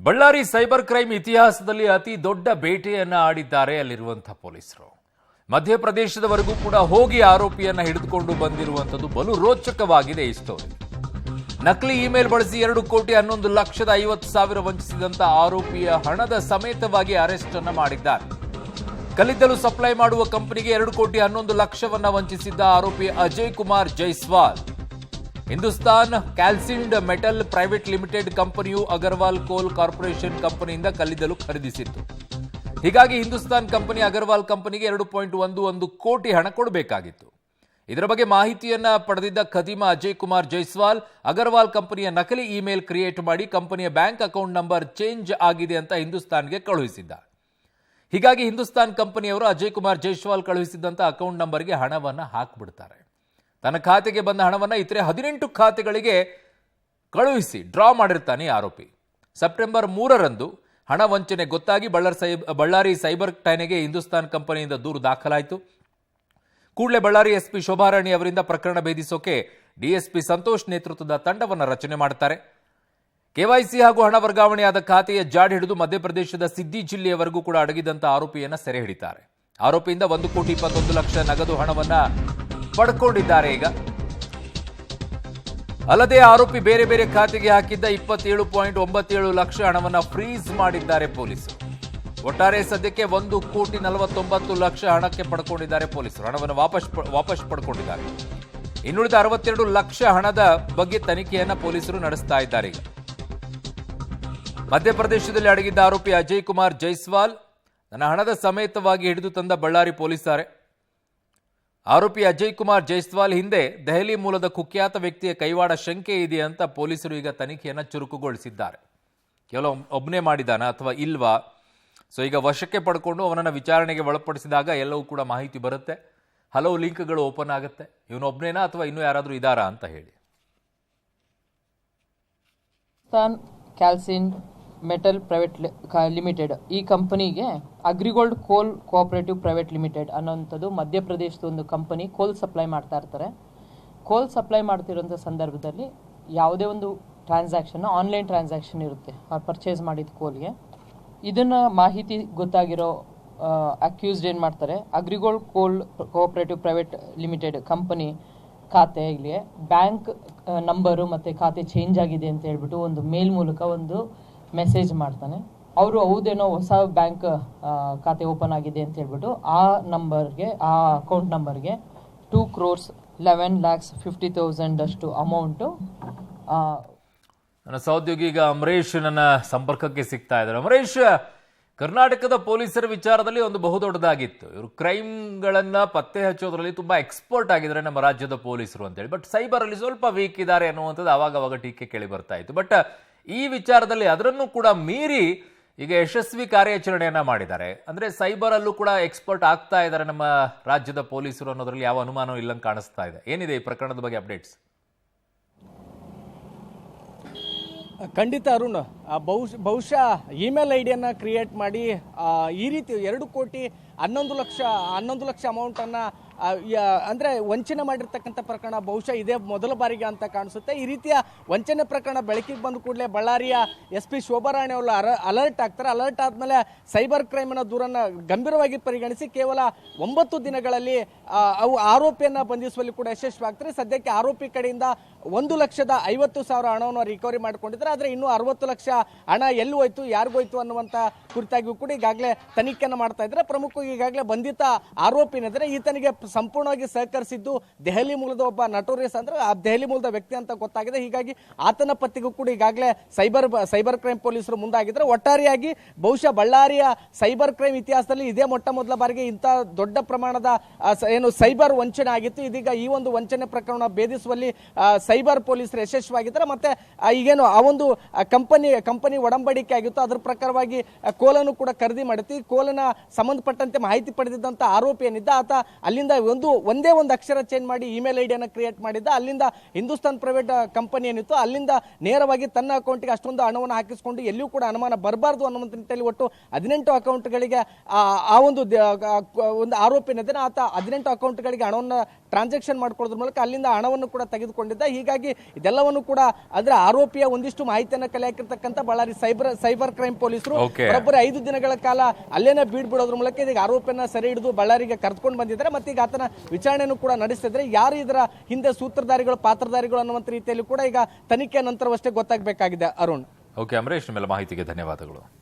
Ballari cyber crime ಇತಿಹಾಸದಲ್ಲಿ ಅತಿ ದೊಡ್ಡ ಬೇಟೆಯನ್ನ ಆಡಿದ್ದಾರೆ ಅಲ್ಲಿರುವಂತಹ ಪೊಲೀಸರು. ಮಧ್ಯಪ್ರದೇಶದವರೆಗೂ ಕೂಡ ಹೋಗಿ ಆರೋಪಿಯನ್ನ ಹಿಡಿದುಕೊಂಡು ಬಂದಿರುವಂತದ್ದು ಬಲು ರೋಚಕವಾಗಿದೆ ಈ ಸ್ಟೋರಿ. ನಕಲಿ ಇಮೇಲ್ ಬಳಸಿ 2,11,50,000 ವಂಚಿಸಿದಂತ ಆರೋಪಿಯ ಹಣದ ಸಮೇತವಾಗಿ ಅರೆಸ್ಟ್ ಅನ್ನ ಮಾಡಿದ್ದಾರೆ. ಕಲ್ಲಿದ್ದಲು ಸಪ್ಲೈ ಮಾಡುವ ಕಂಪನಿಗೆ 2,11,00,000 ವಂಚಿಸಿದ್ದ ಆರೋಪಿ Ajay Kumar Jaiswal Hindustan calcined metal private limited ಕಂಪನಿಯು ಅಗರ್ವಾಲ್ ಕೋಲ್ ಕಾರ್ಪೊರೇಷನ್ ಕಂಪನಿಯಿಂದ ಕಲ್ಲಿದ್ದಲು ಖರೀದಿಸಿತ್ತು. ಹೀಗಾಗಿ ಹಿಂದೂಸ್ತಾನ್ ಕಂಪನಿ ಅಗರ್ವಾಲ್ ಕಂಪನಿಗೆ 2.11 ಕೋಟಿ ಹಣ ಕೊಡಬೇಕಾಗಿತ್ತು. ಇದರ ಬಗ್ಗೆ ಮಾಹಿತಿಯನ್ನ ಪಡೆದಿದ್ದ ಖದೀಮ ಅಜಯ್ ಕುಮಾರ್ ಜೈಸ್ವಾಲ್ ಅಗರ್ವಾಲ್ ಕಂಪನಿಯ ನಕಲಿ ಇಮೇಲ್ ಕ್ರಿಯೇಟ್ ಮಾಡಿ ಕಂಪನಿಯ ಬ್ಯಾಂಕ್ ಅಕೌಂಟ್ ನಂಬರ್ ಚೇಂಜ್ ಆಗಿದೆ ಅಂತ ಹಿಂದೂಸ್ತಾನ್ಗೆ ಕಳುಹಿಸಿದ್ದ. ಹೀಗಾಗಿ ಹಿಂದೂಸ್ತಾನ್ ಕಂಪನಿಯವರು ಅಜಯ್ ಕುಮಾರ್ ಜೈಸ್ವಾಲ್ ಕಳುಹಿಸಿದ್ದಂತ ಅಕೌಂಟ್ ನಂಬರ್ಗೆ ಹಣವನ್ನ ಹಾಕಿಬಿಡ್ತಾರೆ. ತನ್ನ ಖಾತೆಗೆ ಬಂದ ಹಣವನ್ನು ಇತರೆ 18 ಖಾತೆಗಳಿಗೆ ಕಳುಹಿಸಿ ಡ್ರಾ ಮಾಡಿರ್ತಾನೆ ಆರೋಪಿ. ಸೆಪ್ಟೆಂಬರ್ 3ರಂದು ಹಣ ವಂಚನೆ ಗೊತ್ತಾಗಿ ಬಳ್ಳಾರಿ ಸೈಬರ್ ಠಾಣೆಗೆ ಹಿಂದೂಸ್ತಾನ್ ಕಂಪನಿಯಿಂದ ದೂರು ದಾಖಲಾಯಿತು. ಕೂಡಲೇ ಬಳ್ಳಾರಿ ಎಸ್ಪಿ ಶೋಭಾರಾಣಿ ಅವರಿಂದ ಪ್ರಕರಣ ಭೇದಿಸೋಕೆ ಡಿಎಸ್ಪಿ ಸಂತೋಷ್ ನೇತೃತ್ವದ ತಂಡವನ್ನು ರಚನೆ ಮಾಡುತ್ತಾರೆ. ಕೆವೈಸಿ ಹಾಗೂ ಹಣ ವರ್ಗಾವಣೆಯಾದ ಖಾತೆಯ ಜಾಡ್ ಹಿಡಿದು ಮಧ್ಯಪ್ರದೇಶದ ಸಿದ್ದಿ ಜಿಲ್ಲೆಯವರೆಗೂ ಕೂಡ ಅಡಗಿದಂತ ಆರೋಪಿಯನ್ನ ಸೆರೆ ಹಿಡಿತಾರೆ. ಆರೋಪಿಯಿಂದ 1,21,00,000 ನಗದು ಹಣವನ್ನ ಪಡ್ಕೊಂಡಿದ್ದಾರೆ. ಈಗ ಅಲ್ಲದೆ ಆರೋಪಿ ಬೇರೆ ಬೇರೆ ಖಾತೆಗೆ ಹಾಕಿದ್ದ 27.97 ಲಕ್ಷ ಹಣವನ್ನು ಫ್ರೀಸ್ ಮಾಡಿದ್ದಾರೆ ಪೊಲೀಸರು. ಒಟ್ಟಾರೆ ಸದ್ಯಕ್ಕೆ 1,49,00,000 ಹಣಕ್ಕೆ ಪಡ್ಕೊಂಡಿದ್ದಾರೆ ಪೊಲೀಸರು. ಹಣವನ್ನು ವಾಪಸ್ ಪಡ್ಕೊಂಡಿದ್ದಾರೆ. ಇನ್ನುಳಿದ 62 ಲಕ್ಷ ಹಣದ ಬಗ್ಗೆ ತನಿಖೆಯನ್ನ ಪೊಲೀಸರು ನಡೆಸ್ತಾ ಇದ್ದಾರೆ. ಈಗ ಮಧ್ಯಪ್ರದೇಶದಲ್ಲಿ ಅಡಗಿದ್ದ ಆರೋಪಿ ಅಜಯ್ ಕುಮಾರ್ ಜೈಸ್ವಾಲ್ ನನ್ನ ಹಣದ ಸಮೇತವಾಗಿ ಹಿಡಿದು ತಂದ ಬಳ್ಳಾರಿ ಪೊಲೀಸರೇ. ಆರೋಪಿ ಅಜಯ್ ಕುಮಾರ್ ಜೈಸ್ವಾಲ್ ಹಿಂದೆ ದೆಹಲಿ ಮೂಲದ ಕುಖ್ಯಾತ ವ್ಯಕ್ತಿಯ ಕೈವಾಡ ಶಂಕೆ ಇದೆ ಅಂತ ಪೊಲೀಸರು ಈಗ ತನಿಖೆಯನ್ನು ಚುರುಕುಗೊಳಿಸಿದ್ದಾರೆ. ಕೇವಲ ಒಬ್ಬನೇ ಮಾಡಿದಾನ ಅಥವಾ ಇಲ್ವಾ? ಸೊ ಈಗ ವಶಕ್ಕೆ ಪಡ್ಕೊಂಡು ಅವನನ್ನು ವಿಚಾರಣೆಗೆ ಒಳಪಡಿಸಿದಾಗ ಎಲ್ಲವೂ ಕೂಡ ಮಾಹಿತಿ ಬರುತ್ತೆ. ಹಲವು ಲಿಂಕ್ಗಳು ಓಪನ್ ಆಗುತ್ತೆ. ಇವನೊಬ್ಬನೇನಾ ಅಥವಾ ಇನ್ನೂ ಯಾರಾದರೂ ಇದ್ದಾರಾ ಅಂತ ಹೇಳಿ. ಕ್ಯಾಲ್ಸಿನ್ ಮೆಟಲ್ ಪ್ರೈವೇಟ್ ಲಿಮಿಟೆಡ್ ಈ ಕಂಪನಿಗೆ ಅಗ್ರಿಗೋಲ್ಡ್ ಕೋಲ್ ಕೋಆಪರೇಟಿವ್ ಪ್ರೈವೇಟ್ ಲಿಮಿಟೆಡ್ ಅನ್ನೋಂಥದ್ದು ಮಧ್ಯಪ್ರದೇಶದ ಒಂದು ಕಂಪನಿ ಕೋಲ್ ಸಪ್ಲೈ ಮಾಡ್ತಾ ಇರ್ತಾರೆ. ಕೋಲ್ ಸಪ್ಲೈ ಮಾಡ್ತಿರೋಂಥ ಸಂದರ್ಭದಲ್ಲಿ ಯಾವುದೇ ಒಂದು ಟ್ರಾನ್ಸಾಕ್ಷನ್ ಆನ್ಲೈನ್ ಟ್ರಾನ್ಸಾಕ್ಷನ್ ಇರುತ್ತೆ ಅವ್ರು ಪರ್ಚೇಸ್ ಮಾಡಿದ ಕೋಲ್ಗೆ. ಇದನ್ನು ಮಾಹಿತಿ ಗೊತ್ತಾಗಿರೋ ಅಕ್ಯೂಸ್ಡ್ ಏನು ಮಾಡ್ತಾರೆ, ಅಗ್ರಿಗೋಲ್ಡ್ ಕೋಲ್ ಕೋಆಪರೇಟಿವ್ ಪ್ರೈವೇಟ್ ಲಿಮಿಟೆಡ್ ಕಂಪನಿ ಖಾತೆ ಇಲ್ಲಿ ಬ್ಯಾಂಕ್ ನಂಬರು ಮತ್ತು ಖಾತೆ ಚೇಂಜ್ ಆಗಿದೆ ಅಂತ ಹೇಳ್ಬಿಟ್ಟು ಒಂದು ಮೇಲ್ ಮೂಲಕ ಒಂದು ಮೆಸೇಜ್ ಮಾಡ್ತಾನೆ. ಅವರು ಹೌದೇನೋ ಹೊಸ ಬ್ಯಾಂಕ್ ಖಾತೆ ಓಪನ್ ಆಗಿದೆ ಅಂತ ಹೇಳ್ಬಿಟ್ಟು ಆ ನಂಬರ್ಗೆ, ಆ ಅಕೌಂಟ್ ನಂಬರ್ಗೆ 2,11,50,000 ಅಷ್ಟು ಅಮೌಂಟು ನನ್ನ ಸಹೋದ್ಯೋಗಿ ಈಗ ಅಮರೇಶ್ ನನ್ನ ಸಂಪರ್ಕಕ್ಕೆ ಸಿಗ್ತಾ ಇದ್ದಾರೆ. ಅಮರೇಶ್, ಕರ್ನಾಟಕದ ಪೊಲೀಸರ ವಿಚಾರದಲ್ಲಿ ಒಂದು ಬಹುದೊಡ್ಡದಾಗಿತ್ತು. ಇವರು ಕ್ರೈಮ್ಗಳನ್ನ ಪತ್ತೆ ಹಚ್ಚೋದ್ರಲ್ಲಿ ತುಂಬಾ ಎಕ್ಸ್ಪರ್ಟ್ ಆಗಿದ್ದಾರೆ ನಮ್ಮ ರಾಜ್ಯದ ಪೊಲೀಸರು ಅಂತೇಳಿ. ಬಟ್ ಸೈಬರ್ ಅಲ್ಲಿ ಸ್ವಲ್ಪ ವೀಕ್ ಇದ್ದಾರೆ ಅನ್ನುವಂಥದ್ದು ಅವಾಗ ಟೀಕೆ ಕೇಳಿ ಬರ್ತಾ ಇತ್ತು. ಬಟ್ ಈ ವಿಚಾರದಲ್ಲಿ ಅದರನ್ನು ಕೂಡ ಮೀರಿ ಈಗ ಯಶಸ್ವಿ ಕಾರ್ಯಾಚರಣೆಯನ್ನ ಮಾಡಿದ್ದಾರೆ. ಅಂದ್ರೆ ಸೈಬರ್ ಅಲ್ಲೂ ಕೂಡ ಎಕ್ಸ್ಪರ್ಟ್ ಆಗ್ತಾ ಇದ್ದಾರೆ ನಮ್ಮ ರಾಜ್ಯದ ಪೊಲೀಸರು ಅನ್ನೋದ್ರಲ್ಲಿ ಯಾವ ಅನುಮಾನ ಇಲ್ಲಂಗೆ ಕಾಣಿಸ್ತಾ ಇದೆ. ಏನಿದೆ ಈ ಪ್ರಕರಣದ ಬಗ್ಗೆ ಅಪ್ಡೇಟ್ಸ್? ಖಂಡಿತ ಅರುಣ್, ಬಹುಶಃ ಇಮೇಲ್ ಐಡಿಯನ್ನು ಕ್ರಿಯೇಟ್ ಮಾಡಿ ಈ ರೀತಿ 2,11,00,000 ಅಮೌಂಟನ್ನು ಅಂದರೆ ವಂಚನೆ ಮಾಡಿರ್ತಕ್ಕಂಥ ಪ್ರಕರಣ ಬಹುಶಃ ಇದೇ ಮೊದಲ ಬಾರಿಗೆ ಅಂತ ಕಾಣಿಸುತ್ತೆ. ಈ ರೀತಿಯ ವಂಚನೆ ಪ್ರಕರಣ ಬೆಳಕಿಗೆ ಬಂದ ಕೂಡಲೇ ಬಳ್ಳಾರಿಯ ಎಸ್ಪಿ ಶೋಭಾರಾಣಿ ಅವರು ಅಲರ್ಟ್ ಆಗ್ತಾರೆ. ಅಲರ್ಟ್ ಆದಮೇಲೆ ಸೈಬರ್ ಕ್ರೈಮ್ನ ದೂರನ್ನು ಗಂಭೀರವಾಗಿ ಪರಿಗಣಿಸಿ ಕೇವಲ 9 ದಿನಗಳಲ್ಲಿ ಅವು ಆರೋಪಿಯನ್ನು ಬಂಧಿಸುವಲ್ಲಿ ಕೂಡ ಯಶಸ್ವಿ ಆಗ್ತಾರೆ. ಸದ್ಯಕ್ಕೆ ಆರೋಪಿ ಕಡೆಯಿಂದ 1,50,000 ಹಣವನ್ನು ರಿಕವರಿ ಮಾಡಿಕೊಂಡಿದ್ದಾರೆ. ಆದರೆ ಇನ್ನೂ 60 ಲಕ್ಷ ಹಣ ಎಲ್ಲಿ ಹೋಯ್ತು, ಯಾರಿಗೋಯ್ತು ಅನ್ನುವಂಥ ಕುರಿತಾಗಿಯೂ ಕೂಡ ಈಗಾಗಲೇ ತನಿಖೆಯನ್ನು ಮಾಡ್ತಾ ಇದ್ದಾರೆ. ಪ್ರಮುಖವಾಗಿ ಈಗಾಗಲೇ ಬಂಧಿತ ಆರೋಪಿನಿದ್ರೆ ಈತನಿಗೆ ಸಂಪೂರ್ಣವಾಗಿ ಸಹಕರಿಸಿದ್ದು ದೆಹಲಿ ಮೂಲದ ಒಬ್ಬ ನಟೋರಿಯಸ್, ಅಂದ್ರೆ ಆ ದೆಹಲಿ ಮೂಲದ ವ್ಯಕ್ತಿ ಅಂತ ಗೊತ್ತಾಗಿದೆ. ಹೀಗಾಗಿ ಆತನ ಪತ್ತೆಗೂ ಕೂಡ ಈಗಾಗಲೇ ಸೈಬರ್ ಕ್ರೈಮ್ ಪೊಲೀಸರು ಮುಂದಾಗಿದ್ದಾರೆ. ಒಟ್ಟಾರೆಯಾಗಿ ಬಹುಶಃ ಬಳ್ಳಾರಿಯ ಸೈಬರ್ ಕ್ರೈಮ್ ಇತಿಹಾಸದಲ್ಲಿ ಇದೇ ಮೊಟ್ಟ ಮೊದಲ ಬಾರಿಗೆ ಇಂಥ ದೊಡ್ಡ ಪ್ರಮಾಣದ ಸೈಬರ್ ವಂಚನೆ ಆಗಿತ್ತು. ಇದೀಗ ಈ ಒಂದು ವಂಚನೆ ಪ್ರಕರಣ ಭೇದಿಸುವಲ್ಲಿ ಸೈಬರ್ ಪೊಲೀಸರು ಯಶಸ್ವಿಯಾಗಿದ್ದಾರೆ. ಮತ್ತೆ ಈಗೇನು ಆ ಒಂದು ಕಂಪನಿ ಒಡಂಬಡಿಕೆ ಆಗಿತ್ತು, ಅದರ ಪ್ರಕಾರವಾಗಿ ಕೋಲನ್ನು ಕೂಡ ಖರೀದಿ ಮಾಡುತ್ತೆ. ಈ ಕೋಲನ ಸಂಬಂಧಪಟ್ಟಂತೆ ಮಾಹಿತಿ ಪಡೆದಿದ್ದಂತ ಆರೋಪಿ ಏನಿದ್ದ ಆತ ಅಲ್ಲಿಂದ ಒಂದೇ ಒಂದು ಅಕ್ಷರ ಚೇಂಜ್ ಮಾಡಿ ಇಮೇಲ್ ಐಡಿಯನ್ನು ಕ್ರಿಯೇಟ್ ಮಾಡಿದ್ದ. ಅಲ್ಲಿಂದ ಹಿಂದೂಸ್ತಾನ್ ಪ್ರೈವೇಟ್ ಕಂಪನಿ ಏನಿತ್ತು ಅಲ್ಲಿಂದ ನೇರವಾಗಿ ತನ್ನ ಅಕೌಂಟ್ಗೆ ಅಷ್ಟೊಂದು ಹಣವನ್ನು ಹಾಕಿಸ್ಕೊಂಡು ಎಲ್ಲಿಯೂ ಕೂಡ ಅನುಮಾನ ಬರಬಾರ್ದು ಅನ್ನುವಂಥ ನಿಟ್ಟಿನಲ್ಲಿ ಒಟ್ಟು 18 ಅಕೌಂಟ್ಗಳಿಗೆ ಆ ಒಂದು ಆರೋಪಿ ಏನಿದೆ ಆತ 18 ಅಕೌಂಟ್ಗಳಿಗೆ ಹಣವನ್ನು ಟ್ರಾನ್ಸಾಕ್ಷನ್ ಮಾಡ್ಕೊಳ್ಳೋದ್ರ ಮೂಲಕ ಅಲ್ಲಿಂದ ಹಣವನ್ನು ಕೂಡ ತೆಗೆದುಕೊಂಡಿದ್ದ. ಹೀಗಾಗಿ ಇದೆಲ್ಲವನ್ನು ಕೂಡ ಅದರ ಆರೋಪಿಯ ಒಂದಿಷ್ಟು ಮಾಹಿತಿಯನ್ನು ಕಲೆ ಹಾಕಿರ್ತಕ್ಕಂಥ ಬಳ್ಳಾರಿ ಸೈಬರ್ ಕ್ರೈಮ್ ಪೊಲೀಸರು ಬರೋಬ್ಬರಿ 5 ದಿನಗಳ ಕಾಲ ಅಲ್ಲೇನೆ ಬಿಡೋದ್ರ ಮೂಲಕ ಇದೀಗ ಆರೋಪಿಯನ್ನ ಸೆರೆ ಹಿಡಿದು ಬಳ್ಳಾರಿಗೆ ಕರೆದುಕೊಂಡು ಬಂದಿದ್ದಾರೆ. ಮತ್ತೆ ಈಗ ಆತನ ವಿಚಾರಣೆಯನ್ನು ಕೂಡ ನಡೆಸ್ತಿದ್ರೆ ಯಾರು ಇದರ ಹಿಂದೆ ಸೂತ್ರಧಾರಿಗಳು ಪಾತ್ರಧಾರಿಗಳು ಅನ್ನುವಂಥ ರೀತಿಯಲ್ಲಿ ಕೂಡ ಈಗ ತನಿಖೆ ನಂತರವಷ್ಟೇ ಗೊತ್ತಾಗಬೇಕಾಗಿದೆ. ಅರುಣ್. ಓಕೆ ಅಮರೇಶ್, ನಿಮ್ಮೆಲ್ಲ ಮಾಹಿತಿಗೆ ಧನ್ಯವಾದಗಳು.